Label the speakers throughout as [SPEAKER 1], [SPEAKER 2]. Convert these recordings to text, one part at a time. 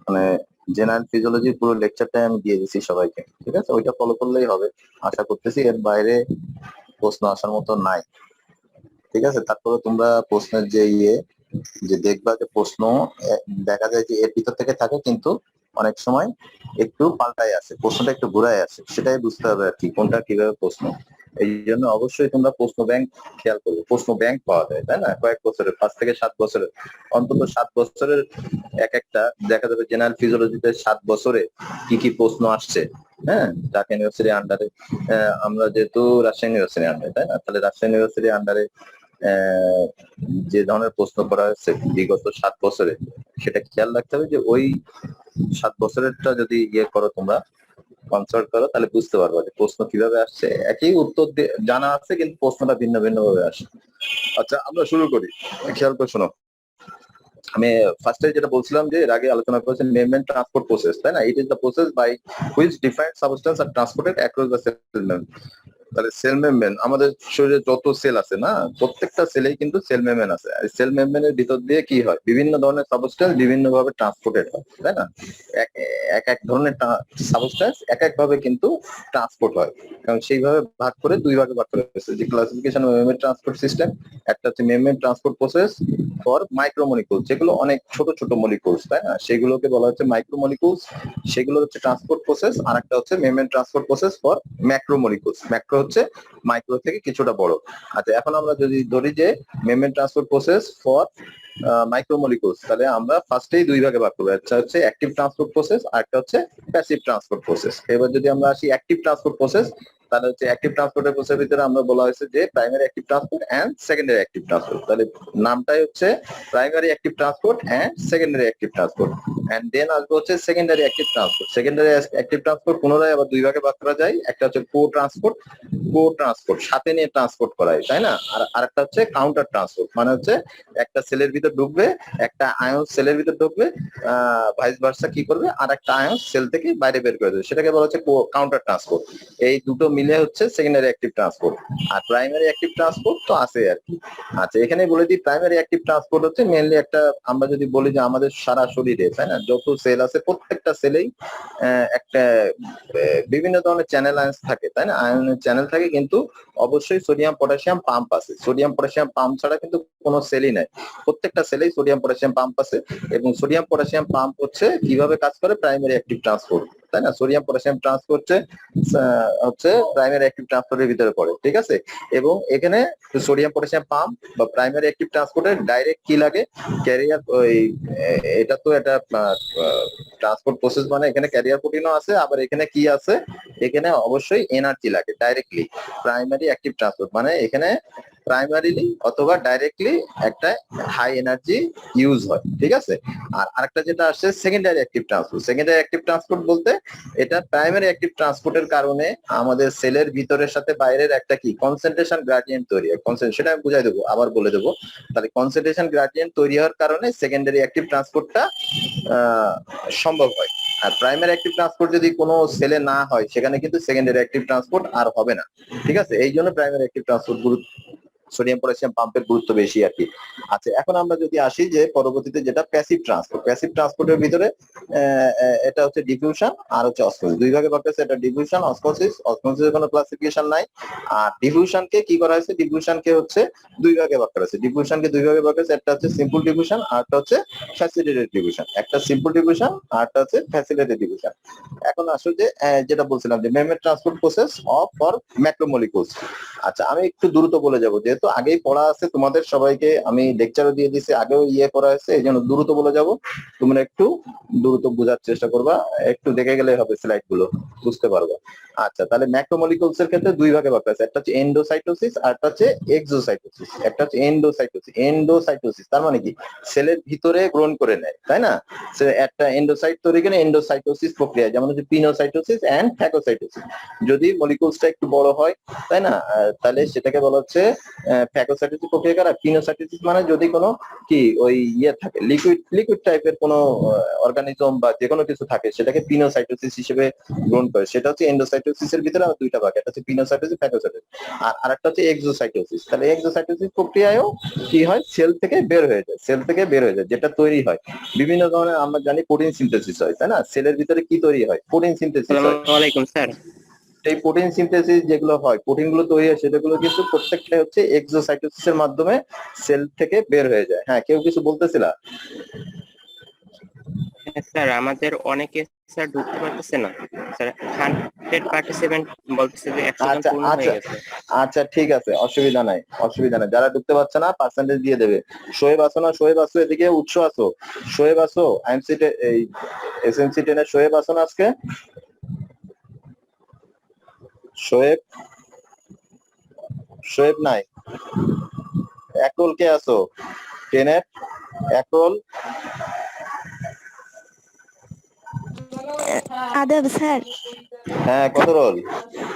[SPEAKER 1] মানে general physiology পুরো লেকচারটাই আমি দিয়ে দিচ্ছি সবাইকে, ঠিক আছে? ওইটা ফলো করলেই হবে। আশা করতেছি এর বাইরে প্রশ্ন আসার মতো নাই, ঠিক আছে? তারপরে তোমরা প্রশ্নের যে দেখবা যে প্রশ্ন দেখা যায় যে এর ভিতর থেকে থাকে, কিন্তু অনেক সময় একটু পাল্টায় আসে, প্রশ্নটা একটু ঘুরায় আসে, সেটাই বুঝতে হবে আর কি কোনটা কিভাবে প্রশ্ন। এই জন্য অবশ্যই তোমরা প্রশ্ন ব্যাংক খেয়াল করবে। প্রশ্ন ব্যাংক পাওয়া যায়, তাই না? কয়েক বছরের, 5 থেকে 7 বছরের, অন্তত 7 বছরের এক একটা দেখা যাবে জেনারেল ফিজিওলজিতে 7 বছরে কি কি প্রশ্ন আসছে। হ্যাঁ, ঢাকা ইউনিভার্সিটি আন্ডারে, আমরা যেহেতু রাজশাহী ইউনিভার্সিটি আন্ডারে, তাই না? তাহলে রাজশাহী ইউনিভার্সিটি আন্ডারে যে ধরনের প্রশ্ন করা হয়েছে বিগত 7 বছরে, সেটা খেয়াল রাখতে হবে যে ওই 7 বছরেরটা যদি করো তোমরা, কনসাল্ট করো, তাহলে বুঝতে পারবো যে প্রশ্ন কিভাবে আসছে। একই উত্তর জানা আছে, কিন্তু প্রশ্নটা ভিন্ন ভিন্ন ভাবে আসে। আচ্ছা, আমরা শুরু করি। খেয়াল করে শোনো। আমি ফার্স্টে যেটা বলছিলাম যে এর আগে আলোচনা করেছেন মেমব্রেন ট্রান্সপোর্ট প্রসেস, তাই না? It is the process by which defined substance are transported across the cell membrane. তাহলে সেল মেমব্রেন, আমাদের শরীরে যত সেল আছে না, প্রত্যেকটা সেলেই কিন্তু সেল মেমব্রেন আছে। আর সেল মেমব্রেনের ভিতর দিয়ে কি হয়, বিভিন্ন ধরনের সাবস্টেন্স বিভিন্ন ভাবে ট্রান্সপোর্টেড হয়, তাই না? এক এক ধরনের সাবস্টেন্স এক এক ভাবে কিন্তু ট্রান্সপোর্ট হয়, কারণ সেইভাবে ভাগ করে 2 ভাগে ভাগ করা হয়েছে যে classification of membrane transport system. একটা হচ্ছে মেমব্রেন ট্রান্সপোর্ট প্রসেস ফর মাইক্রোমলিকুলস, যেগুলো অনেক ছোট ছোট মলিকুলস, তাই না? সেগুলোকে বলা হচ্ছে মাইক্রোমলিকুলস, সেগুলো হচ্ছে ট্রান্সপোর্ট প্রসেস। আর একটা হচ্ছে membrane transport process for macromolecules. Macro হচ্ছে মাইক্রো থেকে কিছুটা বড়। আচ্ছা, এখন আমরা যদি ধরি যে membrane transport process for micromolecules, তাহলে আমরা ফার্স্টেই 2 ভাগে ভাগ করবো। একটা হচ্ছে অ্যাক্টিভ ট্রান্সপোর্ট প্রসেস, আর একটা হচ্ছে প্যাসিভ ট্রান্সপোর্ট প্রসেস। এবার যদি আমরা আসি অ্যাক্টিভ ট্রান্সপোর্ট প্রসেস, তাহলে হচ্ছে অ্যাক্টিভ ট্রান্সপোর্টের প্রসেসের ভিতরে আমরা বলা হয়েছে যে primary active transport and secondary active transport. তাহলে নামটাই হচ্ছে primary active transport and secondary active transport. And then আসবে হচ্ছে secondary active transport. Secondary active transport পুনরায় আবার 2 ভাগে ভাগ করা যায়। একটা হচ্ছে কো ট্রান্সপোর্ট, সাথে নিয়ে ট্রান্সপোর্ট করা হয়, তাই না? আর আরেকটা হচ্ছে কাউন্টার ট্রান্সপোর্ট, মানে হচ্ছে একটা সেলের ভিতর ঢুকবে, একটা আয়ন সেলের ভিতর ঢুকবে, ভাইস ভার্সা কি করবে, আর একটা আয়ন সেল থেকে বাইরে বের করে দেবে, সেটাকে বলা হচ্ছে কাউন্টার ট্রান্সপোর্ট। এই দুটো মিলে হচ্ছে সেকেন্ডারি অ্যাক্টিভ ট্রান্সপোর্ট। আর প্রাইমারি অ্যাক্টিভ ট্রান্সপোর্ট তো আছে আর কি। আচ্ছা, এখানে বলে দিই প্রাইমারি অ্যাক্টিভ ট্রান্সপোর্ট হচ্ছে মেনলি একটা, আমরা যদি বলি যে আমাদের সারা শরীরে, তাই না, যত সেল আছে প্রত্যেকটা সেলেই একটা বিভিন্ন ধরনের চ্যানেল আয়ন থাকে, তাই না? আয়নের চ্যানেল থাকে, কিন্তু অবশ্যই সোডিয়াম পটাশিয়াম পাম্প আছে। সোডিয়াম পটাশিয়াম পাম্প ছাড়া কিন্তু কোনো সেলই নাই। প্রত্যেকটা সেলেই সোডিয়াম পটাশিয়াম পাম্প আছে, এবং সোডিয়াম পটাশিয়াম পাম্প হচ্ছে কিভাবে কাজ করে, প্রাইমারি অ্যাক্টিভ ট্রান্সপোর্ট, তাই না? সোডিয়াম পটাশিয়াম ট্রান্সপোর্ট হচ্ছে প্রাইমারি অ্যাক্টিভ ট্রান্সপোর্টের ভিতরে পড়ে, ঠিক আছে? এবং এখানে সোডিয়াম পটাশিয়াম পাম্প বা প্রাইমারি অ্যাক্টিভ ট্রান্সপোর্টের ডাইরেক্ট কি লাগে, ক্যারিয়ার, ওই এটা তো এটা ট্রান্সপোর্ট প্রসেস, মানে এখানে ক্যারিয়ার প্রোটিনও আছে, আবার এখানে কি আছে, এখানে অবশ্যই এনার্জি লাগে ডাইরেক্টলি। প্রাইমারি অ্যাক্টিভ ট্রান্সপোর্ট মানে এখানে প্রাইমারিলি অথবা ডাইরেক্টলি একটা হাই এনার্জি ইউজ হয়, ঠিক আছে? আর আরেকটা যেটা আসছে secondary active transport. Secondary active transport বলতে এটা প্রাইমারি অ্যাক্টিভ ট্রান্সপোর্টের কারণে আমাদের সেলের ভিতরের সাথে বাইরের একটা কি কনসেন্ট্রেশন গ্রেডিয়েন্ট তৈরি হয়। সেটা আমি বুঝাই দেবো, আবার বলে দেবো। তাহলে কনসেন্ট্রেশন গ্রেডিয়েন্ট তৈরি হওয়ার কারণে সেকেন্ডারি অ্যাক্টিভ ট্রান্সপোর্টটা সম্ভব হয়। আর প্রাইমারি অ্যাক্টিভ ট্রান্সপোর্ট যদি কোনো সেলে না হয়, সেখানে কিন্তু সেকেন্ডারি অ্যাক্টিভ ট্রান্সপোর্ট আর হবে না, ঠিক আছে? এই জন্য primary active transport sodium potassium পাম্পের গুরুত্ব বেশি আর কি। আচ্ছা, এখন আমরা যদি আসি যে পরবর্তীতে যেটা প্যাসিভ ট্রান্সপোর্ট। প্যাসিভ ট্রান্সপোর্টের ভিতরে এটা হচ্ছে ডিফিউশন আর হচ্ছে অসমোসিস, 2 ভাগে ভাগ করেছে। এটা ডিফিউশন, অসমোসিস। অসমোসিসের কোনো ক্লাসিফিকেশন নাই। আর ডিফিউশনকে কি করা হয়েছে, ডিফিউশনকে হচ্ছে 2 ভাগে ভাগ করা হয়েছে। ডিফিউশনকে 2 ভাগে ভাগ করেছে, একটা হচ্ছে সিম্পল ডিফিউশন আর একটা হচ্ছে ফ্যাসিলিটেটেড ডিফিউশন। একটা সিম্পল ডিফিউশন আর একটা হচ্ছে ফ্যাসিলিটেটেড ডিফিউশন। এখন আসলে যে যেটা বলছিলাম যে membrane transport process of for macromolecules. আচ্ছা, আমি একটু দ্রুত বলে যাব, যেহেতু আগেই পড়া আছে, তোমাদের সবাইকে আমি লেকচারও দিয়ে দিছি, আগেও করা হয়েছে, এই জন্য দ্রুত বলে যাব। তোমরা একটু দ্রুত বোঝার চেষ্টা করবা, একটু দেখে গেলে হবে, স্লাইড গুলো বুঝতে পারবা। আচ্ছা, তাহলে ম্যাক্রোমলিকুলস এর ক্ষেত্রে 2 ভাগে ভাগ আছে। একটা হচ্ছে এন্ডোসাইটোসিস আর একটা হচ্ছে এক্সোসাইটোসিস। একটা হচ্ছে এন্ডোসাইটোসিস। এন্ডোসাইটোসিস তার মানে কি, সেলের ভিতরে গ্রহণ করে নেয়, তাই না? একটা এন্ডোসাইট তৈরি করে এন্ডোসাইটোসিস প্রক্রিয়া, যেমন হচ্ছে পিনোসাইটোসিস এন্ড ফ্যাগোসাইটোসিস। যদি মলিকুলসটা একটু বড় হয়, তাই না, তাহলে সেটাকে বলা হচ্ছে ফ্যাগোসাইটোসিস প্রক্রিয়া কারা? পিনোসাইটোসিস মানে যদি কোনো কি ওই ইয়ে থাকে, লিকুইড টাইপের কোনো অর্গানিজম বা যে কোনো কিছু থাকে সেটাকে পিনোসাইটোসিস হিসেবে গ্রহণ করে। সেটা হচ্ছে এন্ডোসাইটোসিসের ভিতরে আমার দুইটা ভাগ, একটা হচ্ছে পিনোসাইটোসিস, ফ্যাগোসাইটোসিস, আর আরেকটা হচ্ছে এক্সোসাইটোসিস। তাহলে এক্সোসাইটোসিস প্রক্রিয়ায়ও কি হয়, সেল থেকে বের হয়ে যায়, সেল থেকে বের হয়ে যায়, যেটা তৈরি হয় বিভিন্ন ধরনের, আমরা জানি প্রোটিন সিনথেসিস হয়, তাই না? সেলের ভিতরে কি তৈরি হয়? প্রোটিন সিনথেসিস হয়।
[SPEAKER 2] আসসালামু আলাইকুম স্যার।
[SPEAKER 1] এই প্রোটিন সিনথেসিস যেগুলো হয়, প্রোটিন গুলো তৈরি হয়, সেগুলো কিন্তু প্রত্যেকটা হচ্ছে এক্সোসাইটোসিসের মাধ্যমে সেল থেকে বের হয়ে যায়। হ্যাঁ, কেউ কিছু বলতেছিল?
[SPEAKER 2] স্যার আমাদের অনেকে স্যার ঢুকতে পারতেছে না স্যার, 100 পার্টিসিপেন্ট বলতেছে যে 100 জন
[SPEAKER 1] আচ্ছা
[SPEAKER 2] পূর্ণ
[SPEAKER 1] আচ্ছা
[SPEAKER 2] হয়ে গেছে।
[SPEAKER 1] আচ্ছা, ঠিক আছে, অসুবিধা নাই, অসুবিধা নাই। যারা ঢুকতে পারছে না পার্সেন্টেজ দিয়ে দেবে। শোয়েব আসো না? শোয়েব আসো, এদিকে উৎস আসো, শোয়েব আসো, আইএমসি এই এসএমসি 10 এর শোয়েব আসো না আজকে? শোয়েব, শোয়েব নাই? একরোল কে আসো 10 এর? একরোল।
[SPEAKER 3] আদাব স্যার,
[SPEAKER 1] হ্যাঁ, কত রোল?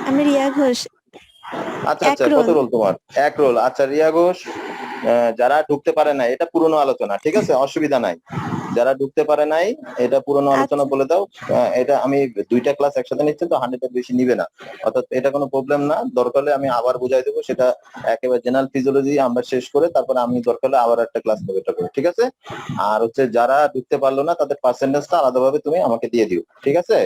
[SPEAKER 3] আমি রিয়া ঘোষ।
[SPEAKER 1] আচ্ছা
[SPEAKER 3] এক
[SPEAKER 1] আচ্ছা, কত
[SPEAKER 3] রোল।
[SPEAKER 1] রোল তোমার? এক রোল। আচ্ছা, রিয়া ঘোষ। যারা ঢুকতে পারে না, এটা পুরনো আলোচনা, ঠিক আছে, অসুবিধা নাই। যারা ঢুকতে পারে নাই, এটা পুরনো আলোচনা
[SPEAKER 3] আচ্ছা
[SPEAKER 1] বলে দাও। এটা আমি দুইটা ক্লাস একসাথে নিচ্ছি তো 100 এর বেশি নিবে না, অর্থাৎ এটা কোনো প্রবলেম না। দরকার হলে আমি আবার বুঝাই দেবো, সেটা একেবারে জেনারেল ফিজিওলজি আমরা শেষ করে তারপরে আমি দরকার হলে আবার একটা ক্লাস নেবো, এটা করে, ঠিক আছে? আর হচ্ছে যারা ঢুকতে পারলো না তাদের পার্সেন্টেজটা আলাদাভাবে তুমি আমাকে দিয়ে দিও, ঠিক আছে?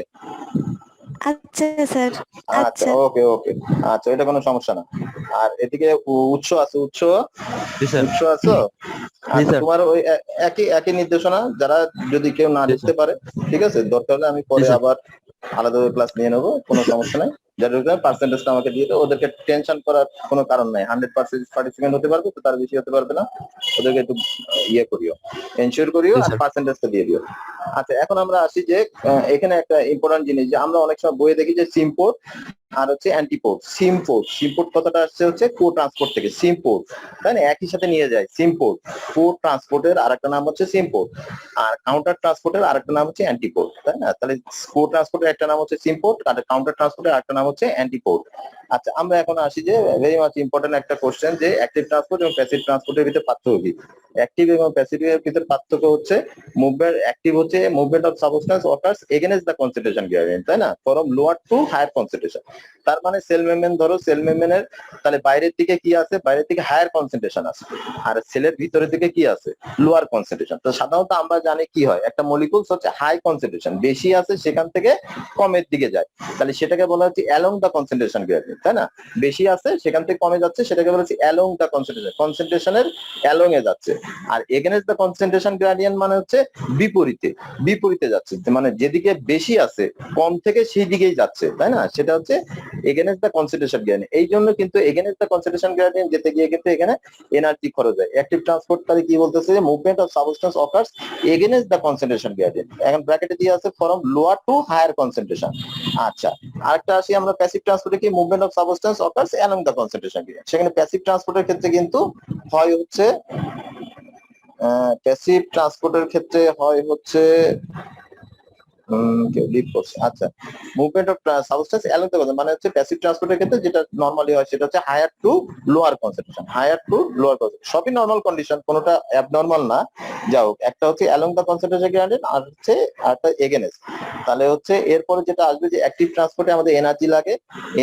[SPEAKER 3] আচ্ছা স্যার।
[SPEAKER 1] আচ্ছা,
[SPEAKER 3] আচ্ছা
[SPEAKER 1] ওকে ওকে। আচ্ছা, এটা কোনো সমস্যা না। আর এদিকে উৎস আছে, উৎস,
[SPEAKER 4] জি স্যার।
[SPEAKER 1] উৎস আছো?
[SPEAKER 4] জি
[SPEAKER 1] আচ্ছা,
[SPEAKER 4] স্যার।
[SPEAKER 1] তোমার ওই একই একই নির্দেশনা, যারা যদি কেউ না
[SPEAKER 4] জি
[SPEAKER 1] ঢুকতে
[SPEAKER 4] স্যার।
[SPEAKER 1] পারে, ঠিক আছে, দরকার হলে আমি
[SPEAKER 4] জি
[SPEAKER 1] পরে
[SPEAKER 4] স্যার।
[SPEAKER 1] আবার আলাদাভাবে ক্লাস নিয়ে নেবো, কোনো সমস্যা নাই। যারা ঢুকবে পার্সেন্টেজটা আমাকে দিয়ে দেবো, ওদেরকে টেনশন করার কোনো কারণ নাই। 100% পার্টিসিপেন্ট হতে পারবে তো, তার বেশি হতে পারবে না। ওদেরকে একটু ইয়ে করিও, এনশিওর করিও,
[SPEAKER 4] জি
[SPEAKER 1] আর
[SPEAKER 4] স্যার।
[SPEAKER 1] পার্সেন্টেজটা দিয়ে দিও। আচ্ছা, এখন আমরা আসি যে এখানে একটা ইম্পর্টেন্ট জিনিস, যে আমরা অনেক সময় বইয়ে দেখি যে সিমপোর্ট আর হচ্ছে অ্যান্টিপোর্ট। সিমপোর্ট, সিমপোর্ট কথাটা আসছে হচ্ছে কো ট্রান্সপোর্ট থেকে, সিমপোর্ট, তাই না? একই সাথে নিয়ে যায় সিমপোর্ট। কো ট্রান্সপোর্টের আরেকটা নাম হচ্ছে সিমপোর্ট, আর কাউন্টার ট্রান্সপোর্টের আরেকটা নাম হচ্ছে অ্যান্টিপোর্ট, তাই না? তাহলে কো ট্রান্সপোর্টের একটা নাম হচ্ছে সিমপোর্ট, আর কাউন্টার ট্রান্সপোর্টের আরেকটা নাম হচ্ছে অ্যান্টিপোর্ট। আচ্ছা, আমরা এখন আসি যে ভেরি মাচ ইম্পর্টেন্ট একটা কোশ্চেন, যে অ্যাক্টিভ ট্রান্সপোর্ট এবং প্যাসিভ ট্রান্সপোর্টের ভিতরে পার্থক্য কি? অ্যাক্টিভ এবং প্যাসিভের ভিতরে পার্থক্য হচ্ছে মুভমেন্ট, অ্যাক্টিভ হচ্ছে movement of substance occurs against the concentration gradient, তাই না? From lower to higher concentration. তার মানে সেল মেমব্রেন ধরো, সেল মেমব্রেনের তাহলে বাইরের দিকে কি আছে? বাইরের দিকে হায়ার কনসেন্ট্রেশন আছে, আর সেলের ভিতরের দিকে কি আছে? Lower concentration. তো সাধারণত আমরা জানি কি হয়, একটা মলিকুলস হচ্ছে হাই কনসেন্ট্রেশন, বেশি আছে সেখান থেকে কমের দিকে যায়, তাহলে সেটাকে বলা হচ্ছে অ্যালং দ্য কনসেন্ট্রেশন গ্রেডিয়েন্ট, তাই না? বেশি আছে সেখান থেকে কমে যাচ্ছে, সেটাকে বলা হচ্ছে অ্যালং দ্য কনসেন্ট্রেশন, কনসেন্ট্রেশনের অ্যালং এ যাচ্ছে। আর এগেনস্ট দ্য কনসেন্ট্রেশন গ্রেডিয়েন্ট মানে হচ্ছে বিপরীতে, বিপরীতে যাচ্ছে, মানে যেদিকে বেশি আছে কম থেকে সেই দিকেই যাচ্ছে, তাই না? সেটা হচ্ছে এগেনস্ট দ্য কনসেন্ট্রেশন গ্রেডিয়েন্ট। এই জন্য কিন্তু এগেনস্ট দ্য কনসেন্ট্রেশন গ্রেডিয়েন্ট যেতে গিয়ে কিন্তু এখানে এনার্জি খরচ হয়। অ্যাক্টিভ ট্রান্সপোর্ট তাহলে কি বলতেছে, যে movement of substance occurs against the concentration gradient, এখন ব্র্যাকেটে দিয়ে আছে from lower to higher concentration. আচ্ছা, আরেকটা আসি আমরা প্যাসিভ ট্রান্সপোর্টে, কি movement of substance occurs along the concentration gradient. সেখানে প্যাসিভ ট্রান্সপোর্টের ক্ষেত্রে কিন্তু হয় হচ্ছে, প্যাসিভ ট্রান্সপোর্টের ক্ষেত্রে হয় হচ্ছে কেউ লিড করছে। আচ্ছা, movement of substance along the concentration মানে হচ্ছে প্যাসিভ ট্রান্সপোর্টের ক্ষেত্রে যেটা নরমালি হয় সেটা হচ্ছে higher to lower concentration, higher to lower concentration, সবই নরমাল কন্ডিশন, কোনোটা অ্যাবনরমাল না। যাও, একটা হচ্ছে অ্যালং দ্য কনসেন্ট্রেশন গ্রেডিয়েন্ট, আর হচ্ছে আরেকটা এগেনস্ট। তাহলে হচ্ছে এরপরে যেটা আসবে, যে অ্যাক্টিভ ট্রান্সপোর্টে আমাদের এনার্জি লাগে,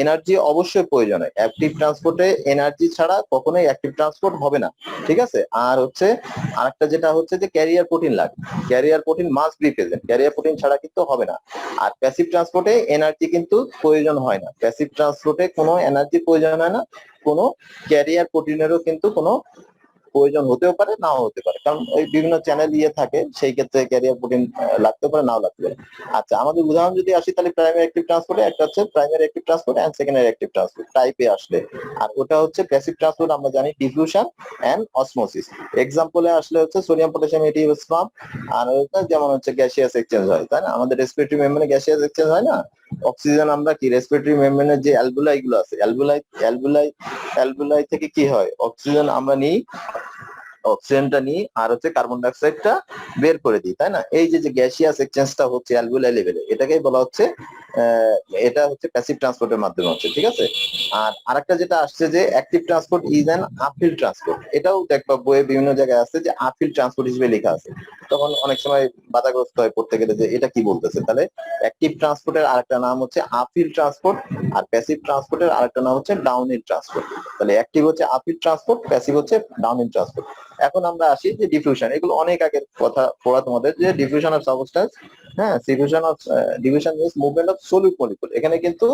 [SPEAKER 1] এনার্জি অবশ্যই প্রয়োজন হয়। অ্যাক্টিভ ট্রান্সপোর্টে এনার্জি ছাড়া কখনোই অ্যাক্টিভ ট্রান্সপোর্ট হবে না, ঠিক আছে? আর হচ্ছে আরেকটা যেটা হচ্ছে যে ক্যারিয়ার প্রোটিন লাগে, career protein must be present, career protein ছাড়া কিন্তু হবে না। আর প্যাসিভ ট্রান্সপোর্টে এনার্জি কিন্তু প্রয়োজন হয় না, প্যাসিভ ট্রান্সপোর্টে কোনো এনার্জি প্রয়োজন হয় না, কোনো ক্যারিয়ার প্রোটিনেরও কিন্তু কোনো প্রয়োজন হতেও পারে, নাও হতে পারে, কারণ ওই বিভিন্ন চ্যানেল ইয়ে থাকে, সেই ক্ষেত্রে ক্যারিয়ার প্রোটিন লাগতে পারে, নাও লাগতে পারে। আচ্ছা, আমাদের উদাহরণ যদি আসি, তাহলে প্রাইমারি অ্যাক্টিভ ট্রান্সপোর্টে একটা হচ্ছে primary active transport and secondary active transport টাইপে আসলে, আর ওটা হচ্ছে প্যাসিভ ট্রান্সপোর্ট আমরা জানি ডিফিউশন এন্ড অসমোসিস। এক্সাম্পলে আসলে হচ্ছে সোডিয়াম পটাশিয়াম এটিএস পাম্প, আর ওটা যেমন হচ্ছে গ্যাসিয়াস এক্সচেঞ্জ হয়, তাই না? আমাদের রেসপিরেটরি মেমব্রেনে গ্যাসিয়াস এক্সচেঞ্জ হয় না, অক্সিজেন আমরা কি রেসপিরেটরি মেমব্রেনের যে অ্যালভুলাই গুলো আছে, অ্যালভুলাই থেকে কি হয়, অক্সিজেন আমরা নিই, অক্সিজেনটা নিই আর হচ্ছে কার্বন ডাইঅক্সাইডটা বের করে দিই, তাই না? এই যে যে গ্যাসিয়াস এক্সচেঞ্জটা হচ্ছে অ্যালভিওলাই লেভেলে, এটাকেই বলা হচ্ছে এটা হচ্ছে প্যাসিভ ট্রান্সপোর্টের মাধ্যমে হচ্ছে, ঠিক আছে? আর আরেকটা যেটা আসছে যে active transport is an uphill transport, এটাও দেখবা বইয়ে বিভিন্ন জায়গায় আছে যে আপহিল ট্রান্সপোর্ট হিসেবে লেখা আছে। তখন অনেক সময় বাধাগ্রস্ত হয় পড়তে গেলে যে এটা কি বলতেছে। তাহলে অ্যাক্টিভ ট্রান্সপোর্টের আরেকটা নাম হচ্ছে আপহিল ট্রান্সপোর্ট, আর প্যাসিভ ট্রান্সপোর্টের আরেকটা নাম হচ্ছে ডাউনহিল ট্রান্সপোর্ট। তাহলে অ্যাক্টিভ হচ্ছে আপহিল ট্রান্সপোর্ট, প্যাসিভ হচ্ছে ডাউনহিল ট্রান্সপোর্ট। এখন আমরা আসি যে ডিফিউশন, এগুলো অনেক আগের কথা পড়া তোমাদের, যে ডিফিউশন অফ সাবস্টেন্স। হ্যাঁ, diffusion means movement of solute molecule. এখানে কিন্তু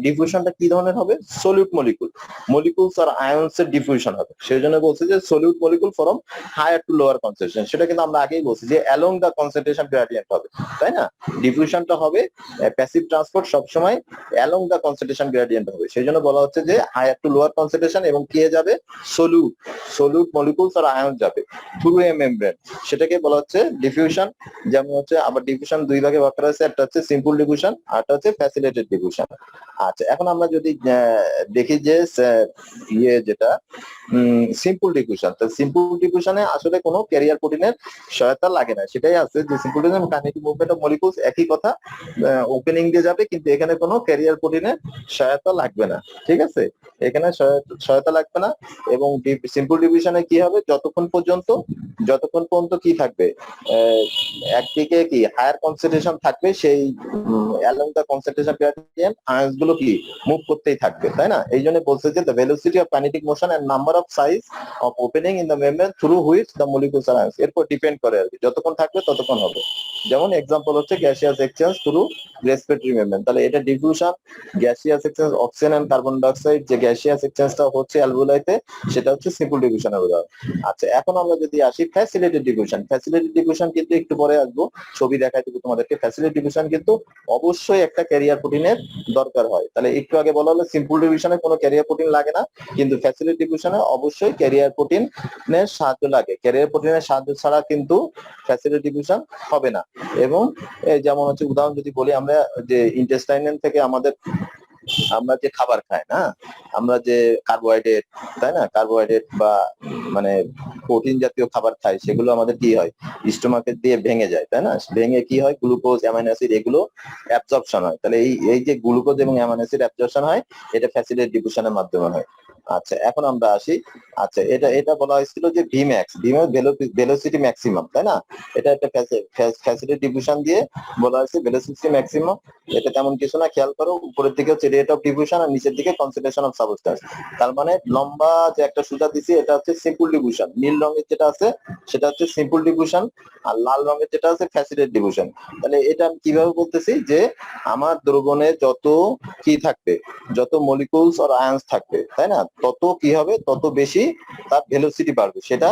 [SPEAKER 1] ডিফিউশনটা কি ধরনের হবে? সলিউট মলিকুল, মলিকুলস আর আয়নস এর ডিফিউশন হবে। সেই জন্য বলছে যে solute molecule from higher to lower concentration. সেটা কিন্তু আমরা আগেই বলছি যে অ্যালং দা কনসেন্ট্রেশন গ্রেডিয়েন্ট হবে, তাই না? ডিফিউশনটা হবে, প্যাসিভ ট্রান্সপোর্ট সবসময় অ্যালং দা কনসেন্ট্রেশন গ্রেডিয়েন্ট হবে। সেই জন্য বলা হচ্ছে যে হায়ার টু লোয়ার কনসেন্ট্রেশন, এবং কে যাবে? সলিউট মলিকুলস আর আয়ন যাবে থ্রু এ মেমব্রেন, সেটাকে বলা হচ্ছে ডিফিউশন। যেমন হচ্ছে আবার ডিফিউশন দুই ভাগে ভাগ করা হয়েছে, একটা হচ্ছে সিম্পল ডিফিউশন আর একটা হচ্ছে ফ্যাসিলিটেড ডিফিউশন। আচ্ছা, এখন আমরা যদি দেখি যে যেটা সিম্পল ডিফিউশন, তো সিম্পল ডিফিউশনে আসলে কোনো ক্যারিয়ার প্রোটিনের সহায়তা লাগে না। সেটাই আছে যে simple diffusion kinetic movement of molecules, একই কথা, ওপেনিং দিয়ে যাবে, কিন্তু এখানে কোনো ক্যারিয়ার প্রোটিনের সহায়তা লাগবে না, ঠিক আছে? এখানে সহায়তা লাগবে না। এবং সিম্পল ডিফিউশনে কি হবে? যতক্ষণ পর্যন্ত কি থাকবে, একদিকে কি হায়ার কনসেন্ট্রেশন থাকবে, সেই অ্যালং দা কনসেন্ট্রেশন গ্রেডিয়েন্ট আয়ন্স গুলো কি মুভ করতেই থাকবে, তাই না? এই জন্য বলছে যে the velocity of kinetic motion and number of size of opening in the membrane through which the molecules আর আয়ন্স, এরপর ডিপেন্ড করে আর কি, যতক্ষণ থাকবে ততক্ষণ হবে। যেমন এক্সাম্পল হচ্ছে gaseous exchange through respiratory membrane. তাহলে এটা diffusion, gaseous exchange oxygen and carbon dioxide, যে গ্যাসিয়াস এক্সচেঞ্জটা হচ্ছে অ্যালভিওলাইতে, সেটা হচ্ছে সিম্পল ডিফিউশনের উদাহরণ। আচ্ছা, এখন আমরা যদি আসি ফ্যাসিলিটেড ডিফিউশন। ফ্যাসিলিটেড ডিফিউশন কিন্তু একটু পরে আসবো, ছবি দেখাই দেবো তোমাদেরকে। ফ্যাসিলিটেড ডিফিউশন কিন্তু অবশ্যই একটা ক্যারিয়ার প্রোটিনের দরকার হয়। তাহলে একটু আগে বলা হলো সিম্পল ডিফিউশনে কোনো ক্যারিয়ার প্রোটিন লাগে না, কিন্তু ফ্যাসিলিটেড ডিফিউশনে অবশ্যই ক্যারিয়ার প্রোটিনের সাহায্য লাগে। ক্যারিয়ার প্রোটিনের সাহায্য ছাড়া কিন্তু ফ্যাসিলিটেড ডিফিউশন হবে না। এবং যেমন হচ্ছে উদাহরণ যদি বলি, আমরা যে ইন্টেস্টাইন থেকে আমরা যে খাবার খাই না, আমরা যে কার্বোহাইড্রেট, তাই না, কার্বোহাইড্রেট বা মানে প্রোটিন জাতীয় খাবার খাই, সেগুলো আমাদের কি হয়? স্টোমাকে দিয়ে ভেঙে যায়, তাই না? ভেঙে কি হয়? গ্লুকোজ, অ্যামাইনো অ্যাসিড এগুলো অ্যাবজর্পশন হয়। তাহলে এই যে গ্লুকোজ এবং অ্যামাইনো অ্যাসিড অ্যাবজর্পশন হয়, এটা ফ্যাসিলিটেড ডিফিউশনের মাধ্যমে হয়। আচ্ছা, এখন আমরা আসি। আচ্ছা, এটা বলা হয়েছিল যে ভিম্যাক্স ভেলোসিটি ম্যাক্সিমাম, তাই না? এটা একটা ফ্যাসিলিটেড ডিফিউশন দিয়ে বলা হয়েছে ভেলোসিটি ম্যাক্সিমাম। এটা তেমন কিছু না, খেয়াল করো, উপরের দিকে হচ্ছে রেট অফ ডিফিউশন আর নিচের দিকে কনসেন্ট্রেশন অফ সাবস্টেন্স। তার মানে লম্বা যে একটা সুতা দিছি, এটা হচ্ছে সিম্পল ডিফিউশন। নীল রঙের যেটা আছে সেটা হচ্ছে সিম্পল ডিফিউশন, আর লাল রঙের যেটা আছে ফ্যাসিলিটেড ডিফিউশন। তাহলে এটা আমি কিভাবে বলতেছি যে আমার দ্রবণে যত কি থাকবে, যত মলিকুলস আর আয়ন্স থাকবে, তাই না, তত কি হবে? তত বেশি তার ভেলোসিটি বাড়বে। সেটা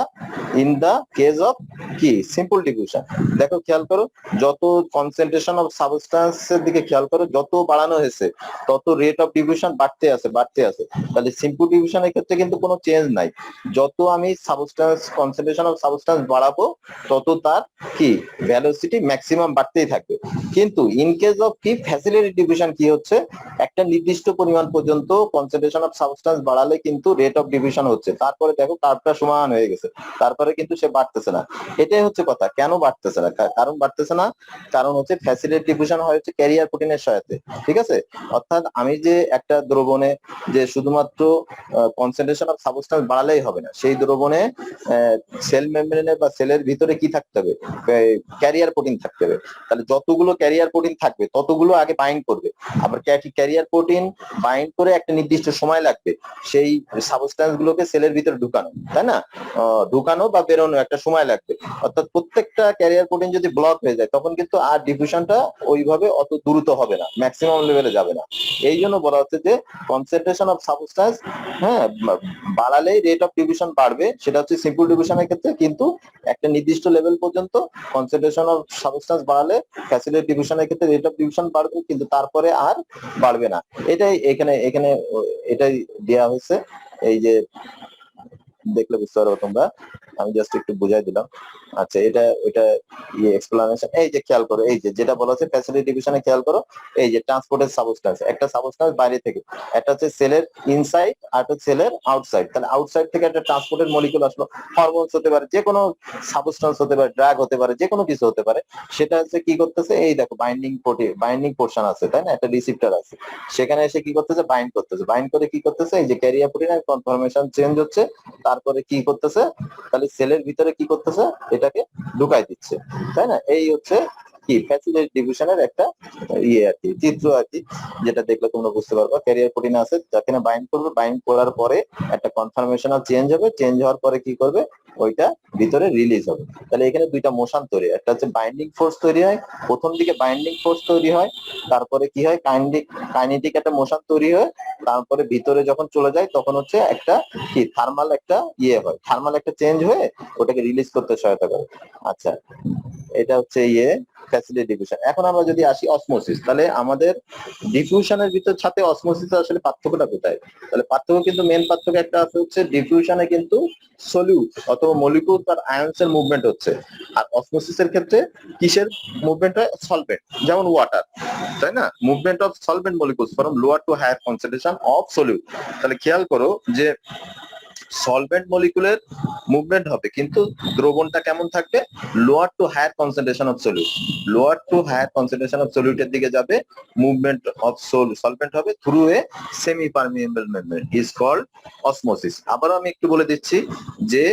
[SPEAKER 1] ইন দা কেস অফ কি সিম্পল ডিফিউশন। দেখো, খেয়াল করো, যত কনসেন্ট্রেশন অফ সাবস্টেন্সের দিকে খেয়াল করো, যত বাড়ানো হয়েছে তত রেট অফ ডিফিউশন বাড়তে আছে। তাহলে সিম্পল ডিফিউশনের ক্ষেত্রে কিন্তু কোনো চেঞ্জ নাই। যত আমি কনসেন্ট্রেশন অফ সাবস্টেন্স বাড়াবো, তত তার কি ভেলোসিটি ম্যাক্সিমাম বাড়তেই থাকবে। কিন্তু ইন কেস অফ কি ফ্যাসিলিটেড ডিফিউশন কি হচ্ছে? একটা নির্দিষ্ট পরিমাণ পর্যন্ত কনসেন্ট্রেশন অফ সাবস্টেন্স বাড়ালে কিন্তু রেট অফ ডিফিউশন হচ্ছে, তারপরে দেখো কার্ভটা সমান হয়ে গেছে, তারপরে কিন্তু সে বাড়তেছে না। এটাই হচ্ছে কথা, কেন বাড়তেছে না? কারণ বাড়তেছে না, কারণ হচ্ছে ফ্যাসিলিটেড ডিফিউশন হয় হচ্ছে ক্যারিয়ার প্রোটিনের সহায়তায়, ঠিক আছে? অর্থাৎ আমি যে একটা দ্রবণে যে শুধুমাত্র কনসেন্ট্রেশন অফ সাবস্টেন্স বাড়ালেই হবে না, সেই দ্রবণে সেল মেমব্রেনে বা সেলের ভিতরে কি থাকতে হবে? ক্যারিয়ার প্রোটিন থাকতে হবে। তাহলে যতগুলো ক্যারিয়ার প্রোটিন থাকবে ততগুলো আগে বাইন্ড করবে। আবার ক্যারিয়ার প্রোটিন বাইন্ড করে একটা নির্দিষ্ট সময় লাগবে সেই সাবস্টেন্স গুলোকে সেলের ভিতরে ঢুকানো, তাই না? ঢুকানো বা বেরোনো একটা সময় লাগবে। অর্থাৎ প্রত্যেকটা ক্যারিয়ার প্রোটিন যদি ব্লক হয়ে যায়, তখন কিন্তু আর ডিফিউশনটা ওইভাবে অত দ্রুত হবে না, ম্যাক্সিমাম লেভেলে যাবে না। এই জন্য বলা হচ্ছে যে কনসেন্ট্রেশন অফ সাবস্টেন্স বাড়ালেই রেট অফ ডিফিউশন বাড়বে, সেটা হচ্ছে সিম্পল ডিফিউশনের ক্ষেত্রে। কিন্তু একটা নির্দিষ্ট লেভেল পর্যন্ত কনসেন্ট্রেশন অফ সাবস্টেন্স বাড়ালে ফ্যাসিলিটেড ডিফিউশনের ক্ষেত্রে রেট অফ ডিফিউশন বাড়বে, কিন্তু তারপরে আর বাড়বে না। এটাই এখানে এটাই দেওয়া হয়েছে, এই যে দেখলে বুঝতে পারো তোমরা। আমি জাস্ট একটু বুঝাই দিলাম। আচ্ছা, এটা ওইটা এক্সপ্লানেশন। এই যে খেয়াল করো, এই যে যেটা বলা হচ্ছে ফ্যাসিলিটি ডিভিশনে খেয়াল করো, এই যে ট্রান্সপোর্টের সাবস্টেন্স, একটা সাবস্টেন্স বাইরে থেকে, একটা হচ্ছে সেলের ইনসাইড আর একটা সেলের আউটসাইড। তাহলে আউটসাইড থেকে একটা ট্রান্সপোর্টের মলিকুল আসলো, হরমোনস হতে পারে, যে কোনো সাবস্টেন্স হতে পারে, ড্রাগ হতে পারে, যে কোনো কিছু হতে পারে। সেটা হচ্ছে কি করতেছে, এই দেখো বাইন্ডিং পোর্শন আছে, তাই না, একটা রিসিপ্টর আছে, সেখানে এসে কি করতেছে, বাইন্ড করতেছে। বাইন্ড করে কি করতেছে, এই যে ক্যারিয়ার প্রোটিনের কনফরমেশন চেঞ্জ হচ্ছে, তারপরে কি করতেছে, তাহলে সেলের ভিতরে কি করতেছে, এটাকে ঢুকাই দিচ্ছে, তাই না। এই হচ্ছে কি ফ্যাসিলিটি ডিভিশনের একটা আর কি চিত্র আর কি, যেটা দেখলে তোমরা বুঝতে পারবে। ক্যারিয়ার প্রোটিন আছে, যাকে বাইন্ড করবে, বাইন্ড করার পরে একটা কনফার্মেশনাল চেঞ্জ হবে, চেঞ্জ হওয়ার পরে কি করবে, ওইটা ভিতরে রিলিজ হবে। তাহলে এখানে দুইটা মোশন তৈরি হয়, একটা হচ্ছে বাইন্ডিং ফোর্স তৈরি হয়, প্রথম দিকে বাইন্ডিং ফোর্স তৈরি হয়, তারপরে কি হয়, কাইনেটিক একটা মোশন তৈরি হয়, তারপরে ভিতরে যখন চলে যায় তখন হচ্ছে একটা কি থার্মাল একটা হয়, থার্মাল একটা চেঞ্জ হয়ে ওটাকে রিলিজ করতে সহায়তা করে। আচ্ছা, এটা হচ্ছে ফ্যাসিলিটি ডিফিউশন। এখন আমরা যদি আসি অসমোসিস, তাহলে আমাদের ডিফিউশনের ভিতর সাথে অসমোসিস আসলে পার্থক্যটা কোথায়? তাহলে পার্থক্য কিন্তু মেন পার্থক্য একটা আছে, হচ্ছে ডিফিউশনে কিন্তু সলিউট অথবা মলিকুল আর আয়নস এর মুভমেন্ট হচ্ছে, আর অসমোসিসের ক্ষেত্রে কিসের মুভমেন্ট হয়, সলভেন্ট, যেমন ওয়াটার, তাই না, movement of solvent molecules from lower to higher concentration of solute. তাহলে খেয়াল করো যে সলভেন্ট মলিকুলের মুভমেন্ট হবে, কিন্তু দ্রবণটা কেমন থাকবে, lower to higher concentration of solute, lower to higher concentration of সলিউটের দিকে যাবে, মুভমেন্ট অফ সলভেন্ট হবে through a semi permeable membrane is called osmosis. আবারও আমি একটু বলে দিচ্ছি যে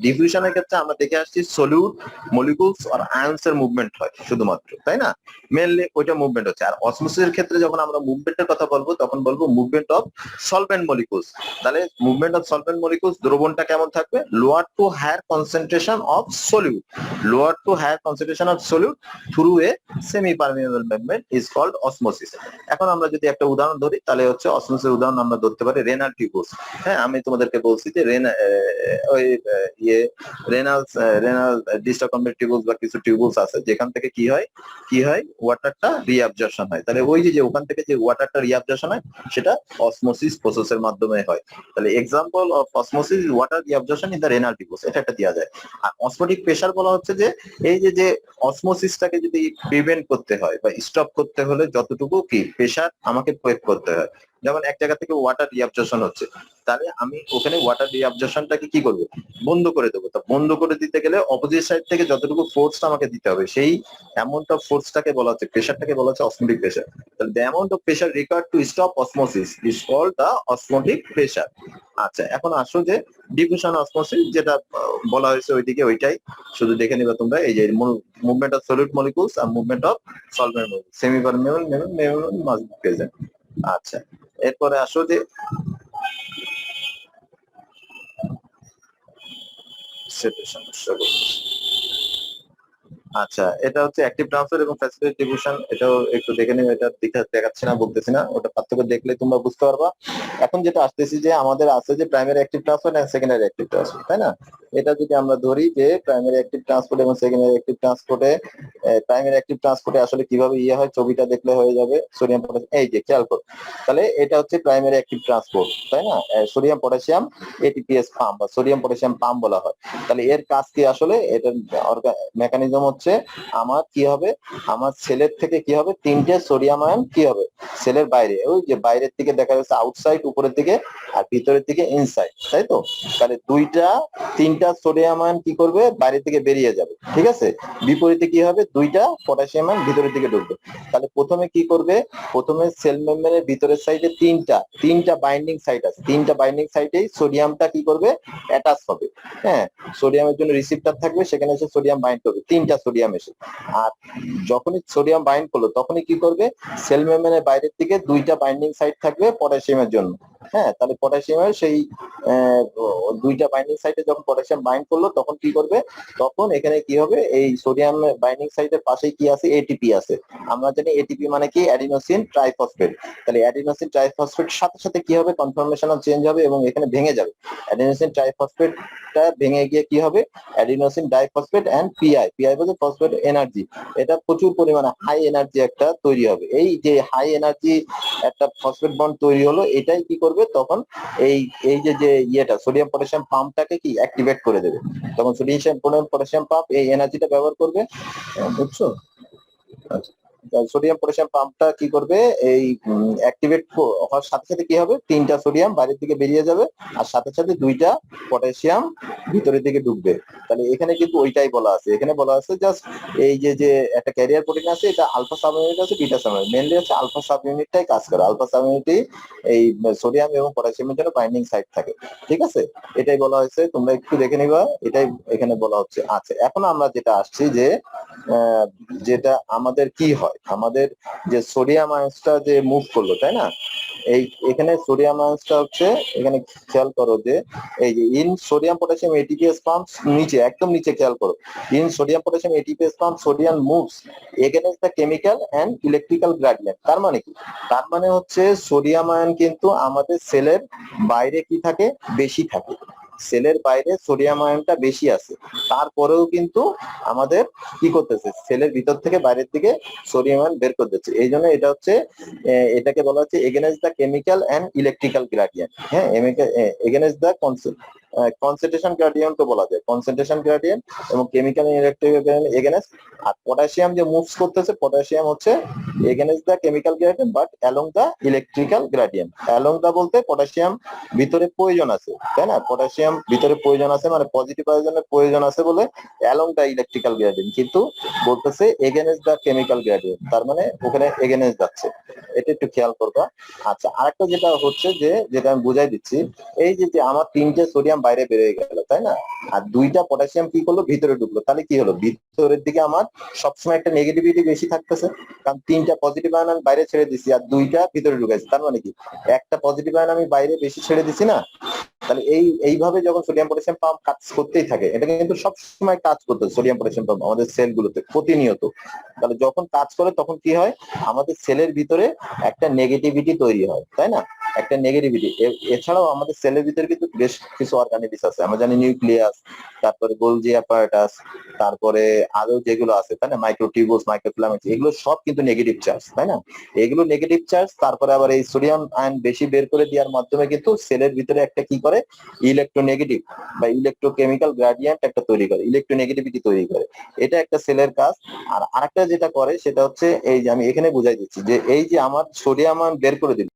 [SPEAKER 1] ডিফিউশনের ক্ষেত্রে আমরা দেখে আসছি সলিউট মলিকুলস আর আয়নস এর মুভমেন্ট হয় শুধুমাত্র, তাই না, মেনলি ওইটা মুভমেন্ট হচ্ছে। আর অসমোসিসের ক্ষেত্রে যখন আমরা মুভমেন্টের কথা বলবো তখন বলবো মুভমেন্ট অফ সলভেন্ট মলিকুলস। তাহলে মুভমেন্ট অফ সলভেন্ট মলিকুলস, দ্রবণটা কেমন থাকবে, lower to higher concentration of solute, lower to higher concentration of solute through a semi permeable membrane is called osmosis. এখন আমরা যদি একটা উদাহরণ ধরি, তাহলে হচ্ছে অসমোসিসের উদাহরণ আমরা ধরতে পারি রেনাল টিউবুলস। হ্যাঁ, আমি তোমাদেরকে বলছি যে রেনাল ডিস্টাকম্বেট টিউবুলস বা কিছু টিউবুলস আছে, যেখান থেকে কি হয় ওয়াটারটা রিঅ্যাবজর্পশন হয়। তাহলে ওই যে ওখান থেকে যে ওয়াটারটা রিঅ্যাবজর্পশন হয়, সেটা অসমোসিস প্রসেসের মাধ্যমে হয়। তাহলে example of osmosis water reabsorption in the renal tubules, এটা একটা দেওয়া যায়। আর অসমোটিক প্রেসার বলা হচ্ছে যে এই যে অসমোসিসটাকে যদি প্রিভেন্ট করতে হয় বা স্টপ করতে হলে যতটুকু কি প্রেসার আমাকে প্রয়োগ করতে হয়, যেমন এক জায়গা থেকে ওয়াটার রিঅ্যাবজর্পশন হচ্ছে, তাহলে আমি ওখানে ওয়াটার রিঅ্যাবজর্পশনটাকে কি করবো, বন্ধ করে দেবো। তা বন্ধ করে দিতে গেলে অপোজিট সাইড থেকে যতটুকু ফোর্সটা আমাকে দিতে হবে, সেই অ্যামাউন্ট অফ ফোর্সটাকে বলা হচ্ছে, প্রেসারটাকে বলা হচ্ছে অসমোটিক প্রেসার। তাহলে the amount of pressure required to stop osmosis is called the osmotic pressure. আচ্ছা, এখন আসো যে ডিফিউশন অসমোসিস যেটা বলা হয়েছে ওইদিকে, ওইটাই শুধু দেখে নিবে তোমরা। এই যে মুভমেন্ট অফ সলিড মলিকুলস আর movement of solvent molecules, semi permeable membrane must be present. আচ্ছা, এরপরে আসো যে সমস্যা। আচ্ছা, এটা হচ্ছে অ্যাক্টিভ ট্রান্সফার এবং ফ্যাসিলিটি ডিফিউশন, এটাও একটু দেখে নিও। এটা দেখাচ্ছি না, বলতেছি না, ওটা পার্থক্য দেখলে তোমরা বুঝতে পারবা। এখন যেটা আসতেছি যে আমাদের আছে যে primary active transport and secondary active transport, তাই না। এটা যদি আমরা ধরি যে প্রাইমারি অ্যাক্টিভ ট্রান্সপোর্ট এবং সেকেন্ডারি অ্যাক্টিভ ট্রান্সপোর্টে, প্রাইমারি অ্যাক্টিভ ট্রান্সপোর্টে আসলে কিভাবে হয়, ছবিটা দেখলে হয়ে যাবে। সোডিয়াম পটাশিয়াম, এই যে খেয়াল করো, তাহলে এটা হচ্ছে প্রাইমারি অ্যাক্টিভ ট্রান্সপোর্ট, তাই না। সোডিয়াম পটাশিয়াম এটিপিএস পাম্প বা সোডিয়াম পটাশিয়াম পাম্প বলা হয়। তাহলে এর কাজ কি, আসলে এটার মেকানিজম হচ্ছে আমার কি হবে, আমার সেলের থেকে কি হবে, তিনটে সোডিয়াম আয়ন কি হবে সেলের বাইরে, ওই যে বাইরের দিকে দেখা যাচ্ছে আউটসাইড উপরের দিকে, আর ভিতরের দিকে ইনসাইড, তাই তো। তাহলে তিনটা সোডিয়াম আয়ন কি করবে, বাইরের দিকে বেরিয়ে যাবে, ঠিক আছে। বিপরীতে কি হবে, দুইটা পটাশিয়াম আয়ন ভিতরের দিকে ঢুকবে। তাহলে প্রথমে কি করবে, প্রথমে সেল মেমব্রেনের ভিতরের সাইডে তিনটা বাইন্ডিং সাইট আছে, তিনটা বাইন্ডিং সাইটেই সোডিয়ামটা কি করবে, অ্যাটাচ হবে। হ্যাঁ, সোডিয়ামের জন্য রিসিপ্টর থাকবে, সেখানে এসে সোডিয়াম বাইন্ড করবে, তিনটা সোডিয়াম এসে। আর যখনই সোডিয়াম বাইন্ড করলো তখনই কি করবে, সেল মেমব্রেনের বাইরের দিকে দুইটা বাইন্ডিং সাইট থাকবে পটাশিয়ামের জন্য। হ্যাঁ, তাহলে পটাশিয়ামের সেই দুইটা বাইন্ডিং সাইটে যখন পটাশিয়াম বাইন্ড করলো তখন কি করবে, তখন এখানে কি হবে, এই সোডিয়াম বাইন্ডিং সাইটের পাশে কি আছে, এটিপি আছে। আমরা জানি এটিপি মানে কি, অ্যাডিনোসিন ট্রাইফসফেট। তাহলে অ্যাডিনোসিন ট্রাইফসফেট সাথে সাথে কি হবে, কনফর্মেশনাল চেঞ্জ হবে এবং এখানে ভেঙে যাবে। অ্যাডিনোসিন ট্রাইফসফেটটা ভেঙে গিয়ে কি হবে, অ্যাডিনোসিন ডাইফসফেট এন্ড পিআই বলতে ফসফেট এনার্জি, এটা প্রচুর পরিমাণে হাই এনার্জি একটা তৈরি হবে। এই যে হাই এনার্জি এনার্জি একটা ফসফেট বন্ড তৈরি হলো, এটাই কি করবে তখন এই এই যে ইয়েটা সোডিয়াম পটাশিয়াম পাম্পটাকে কি অ্যাক্টিভেট করে দেবে। তখন সোডিয়াম পটাশিয়াম পাম্প এই এনার্জিটা ব্যবহার করবে, বুঝছো? আচ্ছা, সোডিয়াম পটাশিয়াম পাম্পটা কি করবে, এই অ্যাক্টিভেট হওয়ার সাথে সাথে কি হবে, 3টা সোডিয়াম বাইরের দিকে বেরিয়ে যাবে আর সাথে সাথে 2টা পটাশিয়াম ভিতরের দিকে ঢুকবে। তাহলে এখানে কিন্তু ওইটাই বলা আছে, এখানে বলা আছে জাস্ট এই যে একটা ক্যারিয়ার প্রোটিন আছে, এটা আলফা সাব ইউনিট আছে, বিটা সাব ইউনিট, মেনলি হচ্ছে আলফা সাব ইউনিটটাই কাজ করে। আলফা সাব ইউনিটই এই সোডিয়াম এবং পটাশিয়ামের জন্য বাইন্ডিং সাইট থাকে, ঠিক আছে? এটাই বলা হয়েছে, তোমরা একটু দেখে নিবা, এটাই এখানে বলা হচ্ছে। আচ্ছা, এখন আমরা যেটা আসছি যে যেটা আমাদের কি হয়, আমাদের যে সোডিয়াম আয়নসটা যে মুভ করলো, তাই না? এই এখানে সোডিয়াম আয়নসটা হচ্ছে, এখানে খেয়াল করো যে এই যে in sodium potassium ATPase pump, নিচে একদম নিচে খেয়াল করো, in sodium potassium ATPase pump sodium moves against the chemical and electrical gradient. তার মানে কি? তার মানে হচ্ছে সোডিয়াম আয়ন কিন্তু আমাদের সেলের বাইরে কি থাকে, বেশি থাকে। সেলের বাইরে সোডিয়াম আয়নটা বেশি আছে, তারপরেও কিন্তু আমাদের কি করতেছে, সেলের ভিতর থেকে বাইরের দিকে সোডিয়াম আয়ন বের করতেছে। এই জন্য এটা হচ্ছে এটাকে বলা হচ্ছে against the chemical and electrical gradient. হ্যাঁ, এগেইনস্ট দ্য কনসেন্ট্রেশন গ্রেডিয়েন্ট তো বলা যায়, কনসেন্ট্রেশন গ্রেডিয়েন্ট এবং কেমিক্যাল ইলেকট্রিক্যাল এগেইনস্ট। আর পটাশিয়াম যে মুভস করতেছে, পটাশিয়াম হচ্ছে against the chemical gradient but along the electrical gradient. Along the বলতে পটাশিয়াম ভিতরে প্রয়োজন আছে, তাই না? পটাশিয়াম ভিতরে প্রয়োজন আছে মানে পজিটিভ আয়নের প্রয়োজন আছে বলে অ্যালং দ্য ইলেকট্রিক্যাল গ্রেডিয়েন্ট, কিন্তু বলতেছে এগেইনস্ট দ্য কেমিক্যাল গ্রেডিয়েন্ট, তার মানে ওখানে এগেইনস্ট যাচ্ছে, এটা একটু খেয়াল করবা। আচ্ছা, আরেকটা যেটা হচ্ছে যেটা আমি বুঝাই দিচ্ছি, এই যে আমার 3টে সোডিয়াম বাইরে বেরিয়ে গেল, তাই না? আর 2টা পটাশিয়াম কি করলো, ভিতরে ঢুকলো, তাহলে কি হলো, ভিতরের দিকে আমার সবসময় একটা নেগেটিভিটি বেশি থাকতেছে, কারণ 3টা পজিটিভ আয়ন আমি বাইরে ছেড়ে দিচ্ছি আর 2টা ভিতরে ঢুকাইছি। তার মানে কি, একটা পজিটিভ আয়ন আমি বাইরে বেশি ছেড়ে দিচ্ছি না? তাহলে এইভাবে যখন সোডিয়াম পটাশিয়াম পাম্প কাজ করতেই থাকে, এটা কিন্তু সবসময় কাজ করতে সোডিয়াম পটাশিয়াম পাম্প আমাদের সেলগুলোতে প্রতিনিয়ত। তাহলে যখন কাজ করে তখন কি হয়, আমাদের সেলের ভিতরে একটা নেগেটিভিটি তৈরি হয়, তাই না? একটা নেগেটিভিটি। এছাড়াও আমাদের সেলের ভিতরে কিন্তু বেশ কিছু অর্গানিলিস আছে, আমরা জানি নিউক্লিয়াস, তারপরে গোলজি অ্যাপারাটাস, তারপরে আরো যেগুলো আছে, তাই না, মাইক্রোটিউবুলস, মাইক্রোফিলামেন্টস, এগুলো সব কিন্তু নেগেটিভ চার্জ, তাই না? এগুলো নেগেটিভ চার্জ। তারপরে আবার এই সোডিয়াম আয়ন বেশি বের করে দেওয়ার মাধ্যমে কিন্তু সেলের ভিতরে একটা কি করে, ইলেকট্রোনেগেটিভ বা ইলেকট্রোকেমিক্যাল গ্রেডিয়েন্ট একটা তৈরি করে, ইলেকট্রোনেগেটিভিটি তৈরি করে। এটা একটা সেলের কাজ। আর আরেকটা যেটা করে সেটা হচ্ছে এই যে আমি এখানে বুঝাই দিচ্ছি, যে এই যে আমার সোডিয়াম আয়ন বের করে দিল,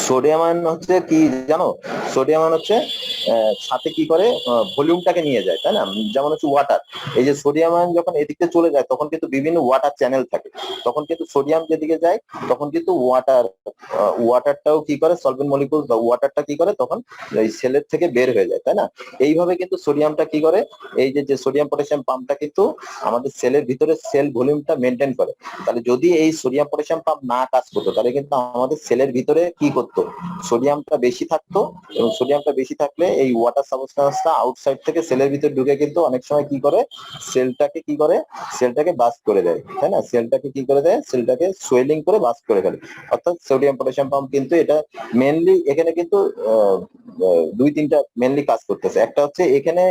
[SPEAKER 1] সোডিয়াম আয়ন হচ্ছে কি জানো, সোডিয়াম আয়ন হচ্ছে সাথে কি করে, ভলিউমটাকে নিয়ে যায়, তাই না? যেমন হচ্ছে ওয়াটার, এই যে সোডিয়াম আয়ন যখন এদিকে চলে যায় তখন কিন্তু বিভিন্ন ওয়াটার চ্যানেল থাকে, তখন কিন্তু সোডিয়াম যেদিকে যায় তখন কিন্তু ওয়াটারটাও কি করে, সলভেন্ট মলিকুল বা ওয়াটারটা কি করে তখন এই সেলের থেকে বের হয়ে যায়, তাই না? এইভাবে কিন্তু সোডিয়ামটা কি করে, এই যে সোডিয়াম পটাশিয়াম পাম্পটা কিন্তু আমাদের সেলের ভিতরে সেল ভলিউমটা মেনটেন করে। তাহলে যদি এই সোডিয়াম পটাশিয়াম পাম্প না কাজ করতো, তাহলে কিন্তু আমাদের সেলের ভিতরে কি করতো, সোডিয়ামটা বেশি থাকতো, এবং সোডিয়ামটা বেশি থাকলে এই ওয়াটার সাবস্টেন্সটা আউটসাইড থেকে সেলের ভিতরে ঢুকে কিন্তু অনেক সময় কি করে, সেলটাকে বাস্ট করে দেয়, তাই না? সেলটাকে কি করে দেয়, সেলটাকে সোয়েলিং করে বাস্ট করে ফেলে। অর্থাৎ সোডিয়াম পটাশিয়াম পাম্প কিন্তু এটা মেনলি এখানে কিন্তু 2-3টা মেনলি কাজ করতেছে। একটা হচ্ছে এখানে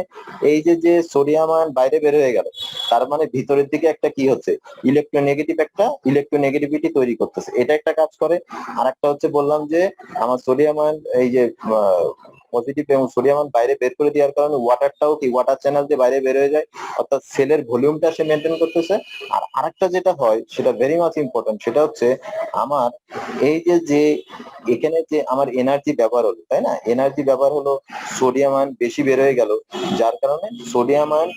[SPEAKER 1] এই যে সোডিয়াম আয়ন বাইরে বের হয়ে গেল, তার মানে ভিতরের দিকে একটা কি হচ্ছে, ইলেকট্রোনেগেটিভিটি তৈরি করতেছে, এটা একটা কাজ করে। আর একটা হচ্ছে বললাম যে আমার সোডিয়াম আয়ন এই যে পজিটিভ এবং সোডিয়াম আয়ন বাইরে বের করে দেওয়ার কারণে ওয়াটারটাও কি ওয়াটার চ্যানেল দিয়ে বাইরে বের হয়ে যায়, অর্থাৎ সেলের ভলিউমটা সে মেনটেন করতেছে। আর আরেকটা যেটা হয় সেটা ভেরি মাচ ইম্পর্টেন্ট, সেটা হচ্ছে আমার এই যে এখানে যে আমার এনার্জি ব্যবহার হলো, তাই না, এনার্জি ব্যবহার হলো, সোডিয়াম আয়ন বেশি বের হয়ে গেল, যার কারণে সোডিয়াম আয়ন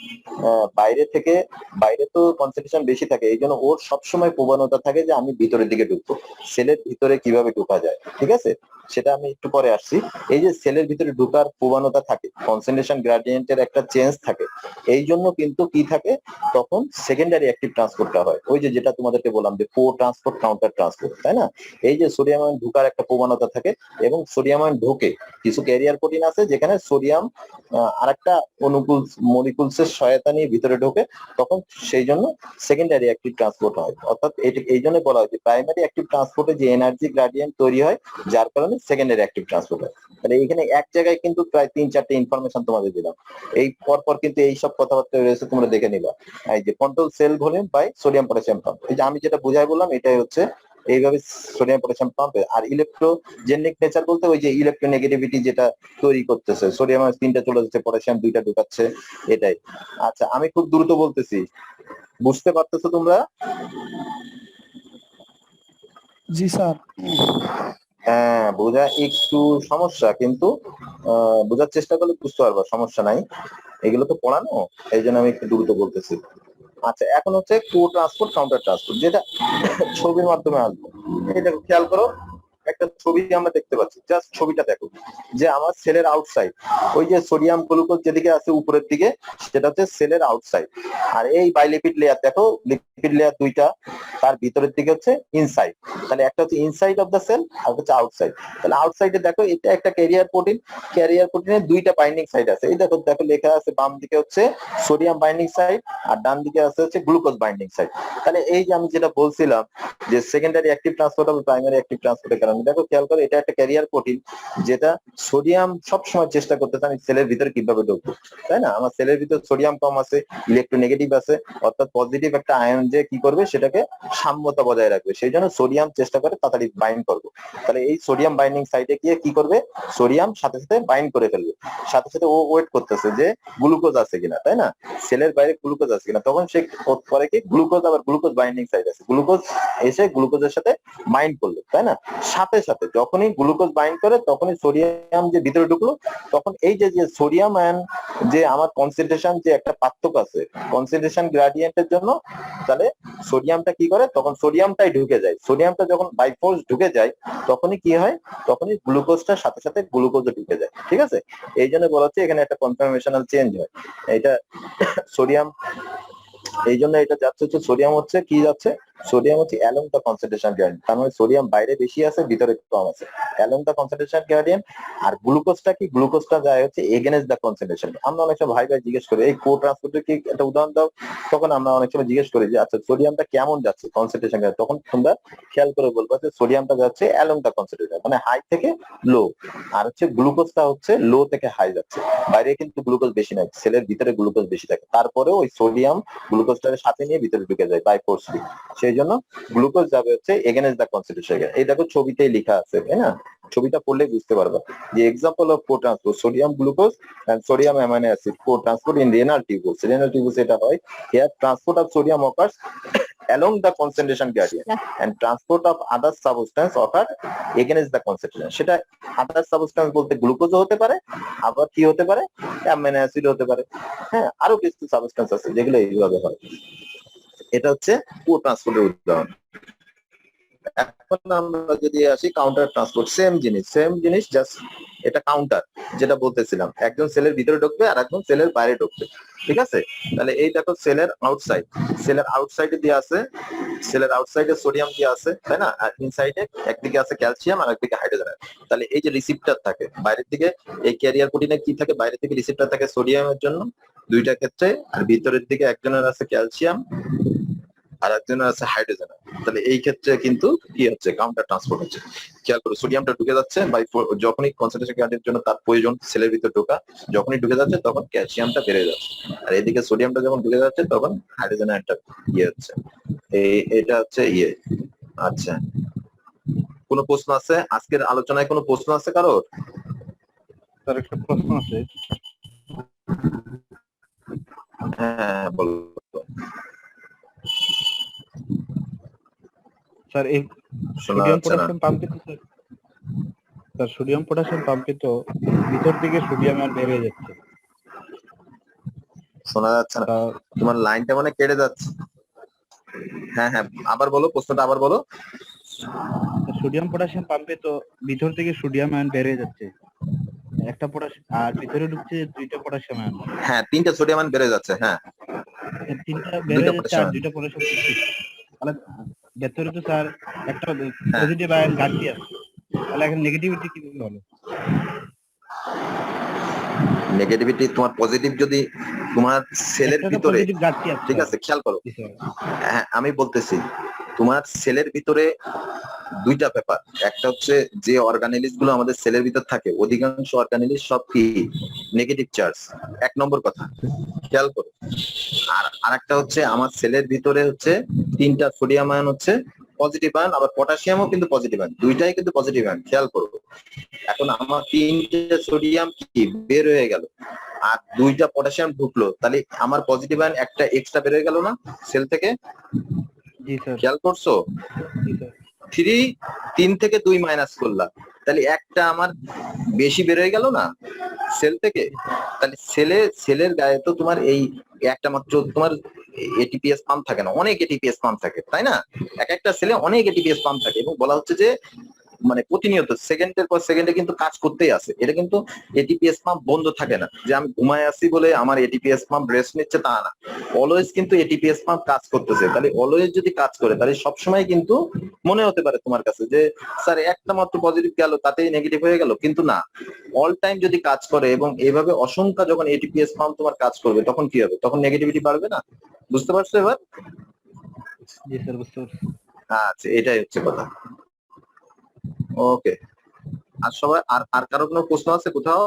[SPEAKER 1] বাইরে তো কনসেন্ট্রেশন বেশি থাকে, এই জন্য ওর সবসময় প্রবণতা থাকে যে আমি ভিতরের দিকে ঢুকবো। সেলের ভিতরে কিভাবে ঢোকা যায়, ঠিক আছে, সেটা আমি একটু পরে আসছি। এই যে সেলের ভিতরে ঢোকার প্রবণতা থাকে, কনসেন্ট্রেশন গ্রেডিয়েন্টের একটা চেঞ্জ থাকে, এই জন্য কিন্তু কি থাকে, তখন সেকেন্ডারি অ্যাক্টিভ ট্রান্সপোর্টটা হয়, ওই যে যেটা তোমাদেরকে বললাম যে কো ট্রান্সপোর্ট কাউন্টার ট্রান্সপোর্ট, তাই না? এই যে সোডিয়াম আয়ন ঢোকার একটা প্রবণতা থাকে, এবং সোডিয়াম আয়ন ঢোকে, কিছু ক্যারিয়ার প্রোটিন আছে যেখানে সোডিয়াম আরেকটা অনুকূল মলিকুলসের সহায়তা নিয়ে ভিতরে ঢোকে, তখন সেই জন্য সেকেন্ডারি অ্যাক্টিভ ট্রান্সপোর্ট হয়। অর্থাৎ এই জন্য বলা হয় যে প্রাইমারি অ্যাক্টিভ ট্রান্সপোর্টে যে এনার্জি গ্রেডিয়েন্ট তৈরি হয়, যার কারণে সেকেন্ডারি অ্যাক্টিভ ট্রান্সপোর্টার। তাহলে এখানে এক জায়গায় কিন্তু প্রায় 3-4টে ইনফরমেশন তোমাদের দিলাম। এই পরপর কিন্তু এই সব কথাবার্তা রয়েছে, তোমরা দেখে নিবা। এই যে control cell volume by sodium potassium pump, এই যে আমি যেটা বুঝাই বললাম এটাই হচ্ছে এইভাবে সোডিয়াম পটাশিয়াম পাম্প। আর ইলেকট্রোজেনিক নেচার বলতে ওই যে ইলেকট্রোনেগেটিভিটি যেটা তৈরি করতেছে, সোডিয়াম 3টা চলে যাচ্ছে, পটাশিয়াম 2টা ঢুকাচ্ছে, এটাই। আচ্ছা আমি খুব দ্রুত বলতেছি, বুঝতে পারতেছো তোমরা?
[SPEAKER 4] জি স্যার।
[SPEAKER 1] হ্যাঁ, বোঝা একটু সমস্যা, কিন্তু বোঝার চেষ্টা করলে বুঝতে পারবা, সমস্যা নাই। এগুলো তো পড়ানো, এই জন্য আমি একটু দ্রুত বলতেছি। আচ্ছা এখন হচ্ছে কো ট্রান্সপোর্ট, কাউন্টার ট্রান্সপোর্ট, যেটা ছবির মাধ্যমে আসবো। এই দেখো খেয়াল করো, একটা ছবি আমরা দেখতে পাচ্ছি, জাস্ট ছবিটা দেখো, যে আমার সেলের আউটসাইড, ওই যে সোডিয়াম গ্লুকোজ যেদিকে আছে উপরের দিকে, সেটা হচ্ছে সেলের আউটসাইড। আর এই বাইলিপিড লেয়ার দেখো, লিপিড লেয়ার 2টা, তার ভিতরের দিকে হচ্ছে ইনসাইড। তাহলে একটা হচ্ছে ইনসাইড অফ দ্য সেল, আর হচ্ছে আউটসাইড। তাহলে আউটসাইডে দেখো এটা একটা ক্যারিয়ার প্রোটিন, ক্যারিয়ার প্রোটিনের 2টা বাইন্ডিং সাইড আছে। এই দেখো দেখো লেখা আছে, বাম দিকে হচ্ছে সোডিয়াম বাইন্ডিং সাইড, আর ডান দিকে আছে হচ্ছে গ্লুকোজ বাইন্ডিং সাইড। তাহলে এই যে আমি যেটা বলছিলাম যে সেকেন্ডারি অ্যাক্টিভ ট্রান্সপোর্ট এবং প্রাইমারি অ্যাক্টিভ ট্রান্সপোর্টের কারণে, দেখো খেয়াল করো, এটা একটা ক্যারিয়ার প্রোটিন, যেটা সোডিয়াম সবসময় চেষ্টা করতেছে আমি সেলের ভিতরে কিভাবে ঢুকবো, তাই না? আমার সেলের ভিতরে সোডিয়াম কম আছে, ইলেকট্রোনেগেটিভ আছে, অর্থাৎ পজিটিভ একটা আয়ন যে কি করবে, সেটাকে সাম্যতা বজায় রাখবে, সেই জন্য সোডিয়াম চেষ্টা করে তাড়াতাড়ি বাইন্ড করবো। তাহলে এই সোডিয়াম বাইন্ডিং সাইটে গিয়ে কি করবে, সোডিয়াম সাথে সাথে বাইন্ড করে ফেলবে, সাথে সাথে ও ওয়েট করতেছে যে গ্লুকোজ আছে কিনা, তাই না? সেলের বাইরে গ্লুকোজ আছে কিনা, তখন সে করে কি, গ্লুকোজ, আবার গ্লুকোজ বাইন্ডিং সাইট আছে, গ্লুকোজ এসে গ্লুকোজের সাথে বাইন্ড করলো, তাই না? সাথে সাথে যখনই গ্লুকোজ বাইন্ড করে, তখনই সোডিয়াম যে ভিতরে ঢুকলো, তখন এই যে যে সোডিয়াম আয়ন যে আমার কনসেন্ট্রেশন যে একটা পার্থক্য আছে কনসেন্ট্রেশন গ্রেডিয়েন্টের জন্য, তাহলে সোডিয়ামটা কি করে, তখন সোডিয়ামটাই ঢুকে যায়। সোডিয়ামটা যখন বাই ফোর্স ঢুকে যায়, তখনই কি হয়, তখনই গ্লুকোজটার সাথে সাথে গ্লুকোজও ঢুকে যায়, ঠিক আছে? এই জন্য বলা হচ্ছে এখানে একটা কনফার্মেশনাল চেঞ্জ হয়। এটা সোডিয়াম, এই জন্য এটা যাচ্ছে হচ্ছে সোডিয়াম হচ্ছে কি যাচ্ছে, সোডিয়াম হচ্ছে অ্যালং দ্য কনসেন্ট্রেশন গ্রেডিয়েন্ট, তার মানে সোডিয়াম বাইরে বেশি আছে, ভিতরে কম আছে, অ্যালং দ্য কনসেন্ট্রেশন গ্রেডিয়েন্ট। আর গ্লুকোজটা কি, গ্লুকোজটা যায় হচ্ছে এগেনস্ট দ্য কনসেন্ট্রেশন। আমরা অনেক সময় ভাই জিজ্ঞেস করি এই কো ট্রান্সপোর্টের কি একটা উদাহরণ দাও, তখন আমরা অনেক সময় জিজ্ঞেস করি যে আচ্ছা সোডিয়ামটা কেমন যাচ্ছে কনসেন্ট্রেশন, তখন তোমরা খেয়াল করে বলবো যে সোডিয়ামটা যাচ্ছে অ্যালং দ্য কনসেন্ট্রেশন, মানে হাই থেকে লো, আর হচ্ছে গ্লুকোজটা হচ্ছে লো থেকে হাই যাচ্ছে। বাইরে কিন্তু গ্লুকোজ বেশি নাই, সেলের ভিতরে গ্লুকোজ বেশি থাকে, তারপরেও ওই সোডিয়াম গ্লুকোজটার সাথে নিয়ে ভিতরে ঢুকে যায় বাই ফোর্সলি, সেই জন্য গ্লুকোজ যাবে হচ্ছে এগেনস্ট দ্য কনসেন্ট্রেশন। এই দেখো ছবিতেই লেখা আছে, তাই না? ছবিটা পড়লে বুঝতে পারবা যে example of co transport, sodium glucose and sodium amino acid co-transport in renal tubules. Renal tubules এটা হয়, here transport of sodium occurs along the concentration gradient and transport of other substance occur against the concentration. সেটা আদার substance বলতে গ্লুকোজও হতে পারে, আবার কি হতে পারে, অ্যামিনো অ্যাসিড হতে পারে, হ্যাঁ আরো কিছু সাবস্টেন্স আছে যেগুলো এইভাবে হয়। এটা হচ্ছে কো ট্রান্সপোর্টের উদাহরণ। এখন আমরা যদি আসি কাউন্টার ট্রান্সপোর্ট, সেম জিনিস জাস্ট এটা কাউন্টার, যেটা বলতেছিলাম একজন সেলের ভিতরে ঢুকবে আর একজন সেলের বাইরে ঢুকবে, ঠিক আছে? তাহলে এই দেখো সেলের আউটসাইডে দিয়ে আছে, সেলের আউটসাইডে সোডিয়াম দিয়ে আছে, তাই না? আর ইনসাইডে একদিকে আছে ক্যালসিয়াম আর একদিকে হাইড্রোজেন। তাহলে এই যে রিসিপ্টর থাকে বাইরের দিকে, এই ক্যারিয়ার প্রোটিনে কি থাকে, বাইরের দিকে রিসিপ্টর থাকে সোডিয়ামের জন্য 2টা ক্ষেত্রে, আর ভিতরের দিকে একজনের আছে ক্যালসিয়াম আর একজনের আছে হাইড্রোজেন। তাহলে এই ক্ষেত্রে কিন্তু কি হচ্ছে, কাউন্টার ট্রান্সপোর্ট হচ্ছে। খেয়াল করো, সোডিয়ামটা ঢুকে যাচ্ছে যখনই কনসেন্ট্রেশন গ্রেডিয়েন্টের জন্য তার প্রয়োজন সেলের ভিতর ঢোকা, যখনই ঢুকে যাচ্ছে তখন ক্যালসিয়ামটা বেড়ে যাচ্ছে, আর এদিকে সোডিয়ামটা যখন ঢুকে যাচ্ছে তখন হাইড্রোজেন একটা হচ্ছে। এটা হচ্ছে আচ্ছা, কোনো প্রশ্ন আছে? আজকের আলোচনায় কোনো প্রশ্ন আছে কারোর?
[SPEAKER 4] স্যার একটা প্রশ্ন আছে।
[SPEAKER 1] হ্যাঁ বলো।
[SPEAKER 4] স্যার এই
[SPEAKER 1] শোনা
[SPEAKER 4] সোডিয়াম
[SPEAKER 1] যাচ্ছে না।
[SPEAKER 4] পটাশিয়াম পাম্পে তো স্যার সোডিয়াম পটাশিয়াম পাম্পে তো ভিতর থেকে সোডিয়াম আর বের হয়ে যাচ্ছে,
[SPEAKER 1] শোনা যাচ্ছে না, তোমার লাইনটা মানে কেটে যাচ্ছে। হ্যাঁ আবার বলো, প্রশ্নটা আবার বলো।
[SPEAKER 4] সোডিয়াম পটাশিয়াম পাম্পে তো ভিতর থেকে সোডিয়াম আয়ন বের হয়ে যাচ্ছে, একটা পটাশিয়াম আর ভিতরে ঢুকছে 2টা পটাশিয়াম আয়ন।
[SPEAKER 1] হ্যাঁ 3টে সোডিয়াম আয়ন বেড়ে যাচ্ছে, হ্যাঁ
[SPEAKER 4] 3টা বের হয়ে যাচ্ছে আর 2টা পটাশিয়াম ঢুকছে। তাহলে ভেতরে তো স্যার একটা পজিটিভ আয়ন ঘাটতি আছে, তাহলে এখন নেগেটিভিটি কিভাবে হলো?
[SPEAKER 1] নেগেটিভিটি তোমার পজিটিভ যদি তোমার সেলের
[SPEAKER 4] একটা তো
[SPEAKER 1] ভিতরে,
[SPEAKER 4] পজিটিভ ঘাটতি আছে
[SPEAKER 1] ঠিক আছে খেয়াল করো,
[SPEAKER 4] জি স্যার
[SPEAKER 1] হ্যাঁ আমি বলতেছি তোমার সেলের ভিতরে দুইটা ব্যাপার, একটা হচ্ছে যে অর্গানেলিস গুলো আমাদের সেলের ভিতর থাকে অধিকাংশ অর্গানেলিস সব কি নেগেটিভ চার্জ, এক নম্বর কথা খেয়াল করো। আর আরেকটা হচ্ছে আমার সেলের ভিতরে হচ্ছে 3টা সোডিয়াম আয়ন হচ্ছে পজিটিভ আয়ন, আবার পটাশিয়ামও কিন্তু পজিটিভ আয়ন, দুইটাই কিন্তু পজিটিভ আয়ন, খেয়াল করো। এখন আমার 3টে সোডিয়াম কি বের হয়ে গেল আর 2টা পটাশিয়াম ঢুকলো, তাহলে আমার পজিটিভ আয়ন একটা এক্সট্রা বের হয়ে গেল না সেল থেকে,
[SPEAKER 4] জি স্যার
[SPEAKER 1] খেয়াল করছো?
[SPEAKER 4] জি স্যার
[SPEAKER 1] 3 থেকে 2 মাইনাস করলাম, তাহলে একটা আমার বেশি বের হয়ে গেল না সেল থেকে। তাহলে সেলের গায়ে তো তোমার এই একটা মাত্র তোমার এটিপিএস পাম্প থাকে না, অনেক এটিপিএস পাম্প থাকে, তাই না? এক একটা সেলে অনেক এটিপিএস পাম্প থাকে এবং বলা হচ্ছে যে মানে প্রতিনিয়ত সেকেন্ডের পর সেকেন্ডে কিন্তু কাজ করতেই আছে। এটা কিন্তু এটিপিএস পাম্প বন্ধ থাকে না, যে আমি ঘুমায় আছি বলে আমার এটিপিএস পাম্প রেস্ট নিচ্ছে তা না, অলওয়েজ কিন্তু এটিপিএস পাম্প কাজ করতেছে। তাহলে অলওয়েজ যদি কাজ করে তাহলে সবসময় কিন্তু মনে হতে পারে তোমার কাছে যে স্যার একটা মাত্র পজিটিভ গেল তাতেই নেগেটিভ হয়ে গেল, কিন্তু না, অল টাইম যদি কাজ করে এবং এইভাবে অসংখ্য যখন এটিপিএস পাম্প তোমার কাজ করবে তখন কি হবে, তখন নেগেটিভিটি বাড়বে না। বুঝতে পারছো এবার?
[SPEAKER 4] জি স্যার বুঝতে পারছি
[SPEAKER 1] আচ্ছা এটাই হচ্ছে কথা। ওকে, আর সবাই আর আর কারো কোনো প্রশ্ন আছে কোথাও?